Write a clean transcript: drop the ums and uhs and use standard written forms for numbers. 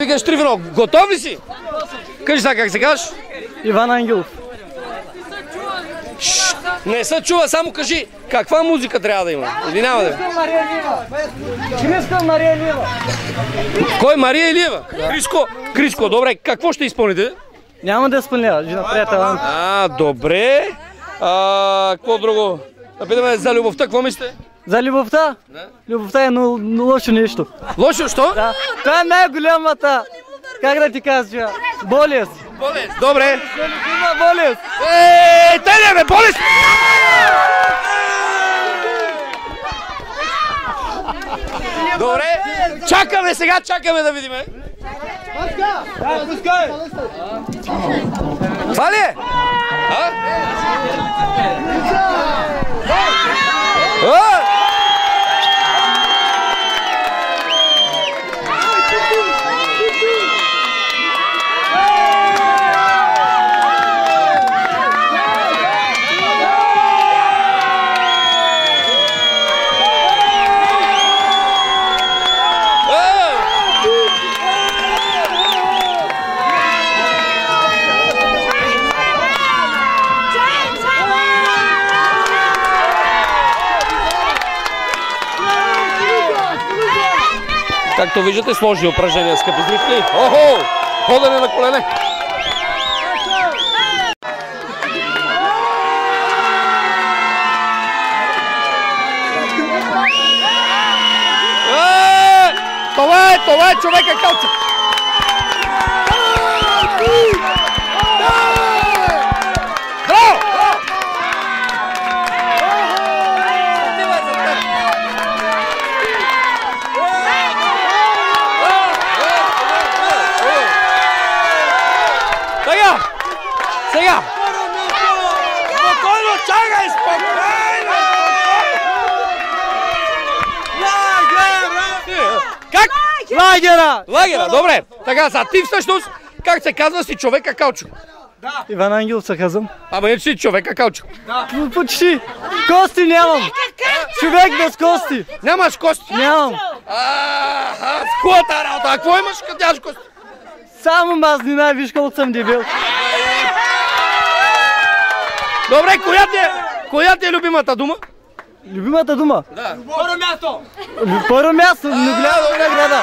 Викаш Трифонов, готов ли си? Кажи сега как се казваш? Иван Ангелов. Не се чува, само кажи каква музика трябва да има. Или няма да има? Искам Мария Илиева. Кой? Мария Илиева? Криско, добре, какво ще изпълните? Няма да изпълня, жена приятел. Добре. Какво друго? Да питаме за любовта, какво мислите? За любовта? Да. Любовта е лошо нещо. Лошо, що? Да. Това е най-голямата, как да ти кажа, болест. Болест, добре. Има болест. Те бе, болест! Добре, чакаме да видиме. Това ли е? Както виждате, сложни упражнения, скъпи зрители. Охо! Ходене на колене. Това е човека Калчев. Браво! Сега! Спокойно, чакай, спокойно! Как? Лагера, добре. Така, са, ти всъщност, как се казва, си човека Калчо? Да. Иван Ангелов се казвам. Ама не си човека Калчо. Да. Почти. Кости нямам. Човек без кости. Нямаш кости? Нямам. С хубавата работа. А какво имаш, като нямаш кости? Само мазнина, виж колко съм дебел. Добре, коя ти е любимата дума? Любимата дума? Да. Първо място, но голяма награда.